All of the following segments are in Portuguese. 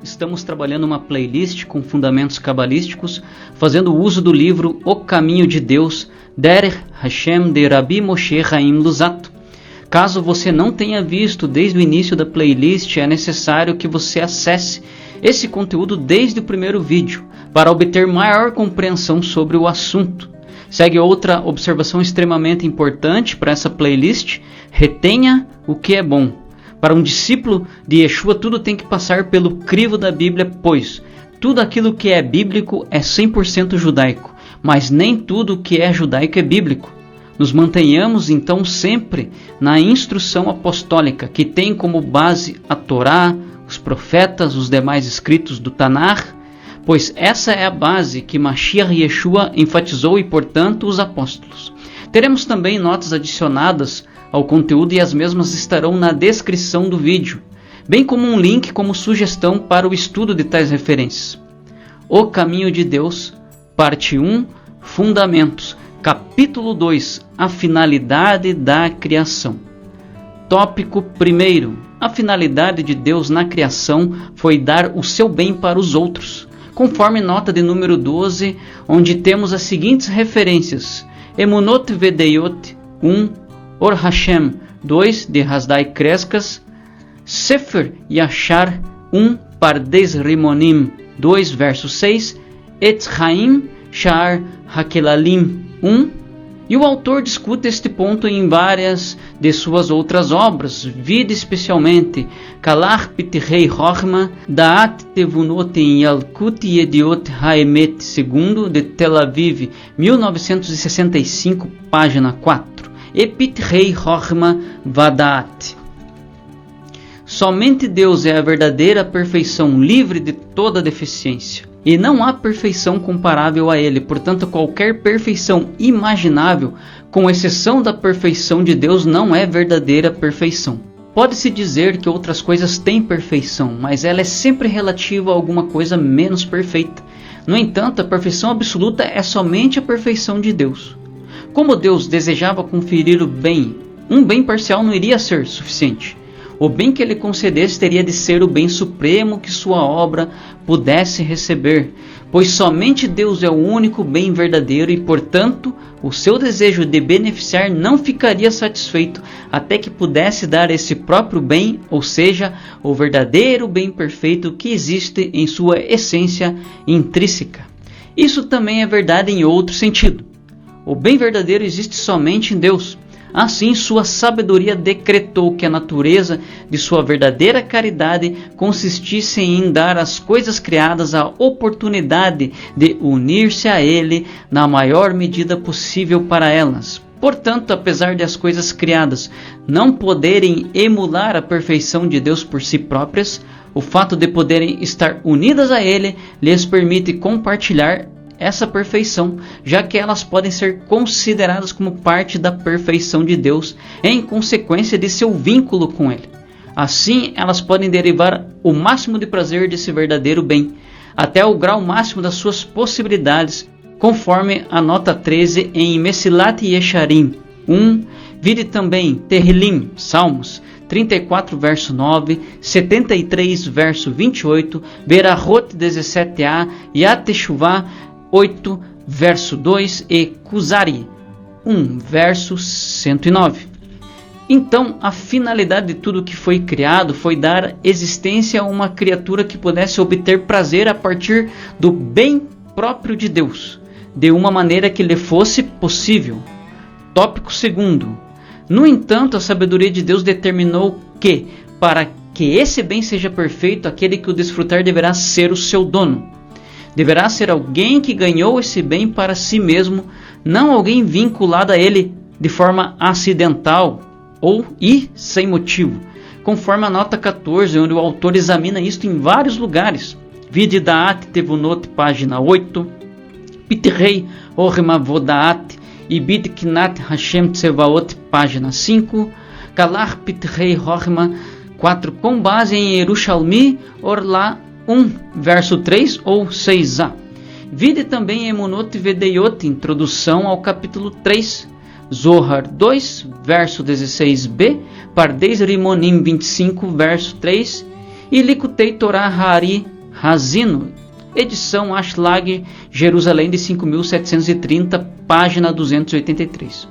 estamos trabalhando uma playlist com fundamentos cabalísticos, fazendo uso do livro O Caminho de Deus, Derech Hashem de Rabbi Moshe Chaim Luzzatto. Caso você não tenha visto desde o início da playlist, é necessário que você acesse esse conteúdo desde o primeiro vídeo, para obter maior compreensão sobre o assunto. Segue outra observação extremamente importante para essa playlist: retenha o que é bom. Para um discípulo de Yeshua, tudo tem que passar pelo crivo da Bíblia, pois tudo aquilo que é bíblico é 100% judaico, mas nem tudo que é judaico é bíblico. Nos mantenhamos então sempre na instrução apostólica, que tem como base a Torá, os profetas, os demais escritos do Tanar, pois essa é a base que Mashiach Yeshua enfatizou e, portanto, os apóstolos. Teremos também notas adicionadas ao conteúdo e as mesmas estarão na descrição do vídeo, bem como um link como sugestão para o estudo de tais referências. O Caminho de Deus, parte 1, Fundamentos, capítulo 2, a finalidade da criação. Tópico 1. A finalidade de Deus na criação foi dar o seu bem para os outros, conforme nota de número 12, onde temos as seguintes referências: Emunot Vedeiot 1, Or Hashem 2, de Hasdai Crescas, Sefer Yashar 1, Pardes Rimonim 2, verso 6, Etz Chaim Shar Hakelalim 1, e o autor discute este ponto em várias de suas outras obras, vide especialmente Kalach Pitrei Chochma, Da'at Tevunot em Yalkut Yediot Haemet II, de Tel Aviv, 1965, página 4, e Pitrei Chochma Vadaat. Somente Deus é a verdadeira perfeição, livre de toda deficiência. E não há perfeição comparável a Ele, portanto qualquer perfeição imaginável, com exceção da perfeição de Deus, não é verdadeira perfeição. Pode-se dizer que outras coisas têm perfeição, mas ela é sempre relativa a alguma coisa menos perfeita. No entanto, a perfeição absoluta é somente a perfeição de Deus. Como Deus desejava conferir o bem, um bem parcial não iria ser suficiente. O bem que ele concedesse teria de ser o bem supremo que sua obra pudesse receber, pois somente Deus é o único bem verdadeiro e, portanto, o seu desejo de beneficiar não ficaria satisfeito até que pudesse dar esse próprio bem, ou seja, o verdadeiro bem perfeito que existe em sua essência intrínseca. Isso também é verdade em outro sentido. O bem verdadeiro existe somente em Deus. Assim, sua sabedoria decretou que a natureza de sua verdadeira caridade consistisse em dar às coisas criadas a oportunidade de unir-se a Ele na maior medida possível para elas. Portanto, apesar de as coisas criadas não poderem emular a perfeição de Deus por si próprias, o fato de poderem estar unidas a Ele lhes permite compartilhar essa perfeição, já que elas podem ser consideradas como parte da perfeição de Deus em consequência de seu vínculo com Ele. Assim, elas podem derivar o máximo de prazer desse verdadeiro bem, até o grau máximo das suas possibilidades, conforme a nota 13 em Mesilat Yesharim 1, vide também Terrilim, Salmos 34, verso 9, 73, verso 28, Berahot 17a, Yat Teshuvah 8, verso 2 e Kuzari 1, verso 109. Então, a finalidade de tudo que foi criado foi dar existência a uma criatura que pudesse obter prazer a partir do bem próprio de Deus, de uma maneira que lhe fosse possível. Tópico 2. No entanto, a sabedoria de Deus determinou que, para que esse bem seja perfeito, aquele que o desfrutar deverá ser o seu dono. Deverá ser alguém que ganhou esse bem para si mesmo, não alguém vinculado a ele de forma acidental ou sem motivo, conforme a nota 14, onde o autor examina isto em vários lugares. Vide Da'at Tevunot, página 8, Pitrei Chochma Vodaat e Bidknat Hashem Tsevaot, página 5, Kalach Pitrei Chochma 4, com base em Yerushalmi Orla 1, verso 3 ou 6a. Vide também Emunot Vedeiot, introdução ao capítulo 3, Zohar 2, verso 16b, Pardes Rimonim 25, verso 3, e Likutei Torah Hari Razino, edição Ashlag, Jerusalém de 5730, página 283.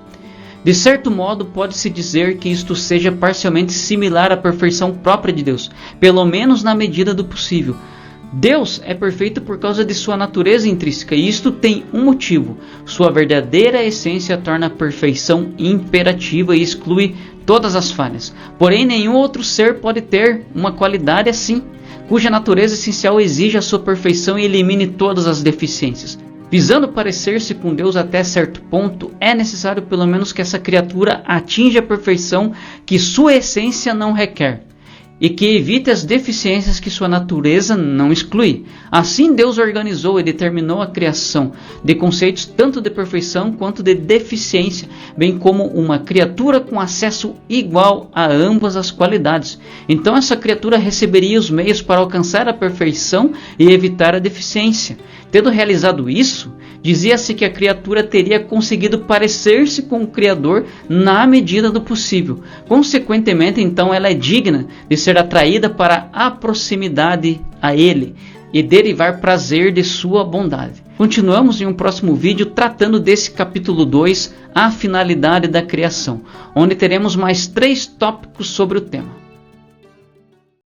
De certo modo, pode-se dizer que isto seja parcialmente similar à perfeição própria de Deus, pelo menos na medida do possível. Deus é perfeito por causa de sua natureza intrínseca, e isto tem um motivo. Sua verdadeira essência torna a perfeição imperativa e exclui todas as falhas. Porém, nenhum outro ser pode ter uma qualidade assim, cuja natureza essencial exige a sua perfeição e elimine todas as deficiências. Visando parecer-se com Deus até certo ponto, é necessário pelo menos que essa criatura atinja a perfeição que sua essência não requer, e que evite as deficiências que sua natureza não exclui. Assim Deus organizou e determinou a criação de conceitos tanto de perfeição quanto de deficiência, bem como uma criatura com acesso igual a ambas as qualidades. Então essa criatura receberia os meios para alcançar a perfeição e evitar a deficiência. Tendo realizado isso, dizia-se que a criatura teria conseguido parecer-se com o Criador na medida do possível. Consequentemente, então, ela é digna de ser atraída para a proximidade a Ele e derivar prazer de sua bondade. Continuamos em um próximo vídeo tratando desse capítulo 2, a finalidade da criação, onde teremos mais 3 tópicos sobre o tema.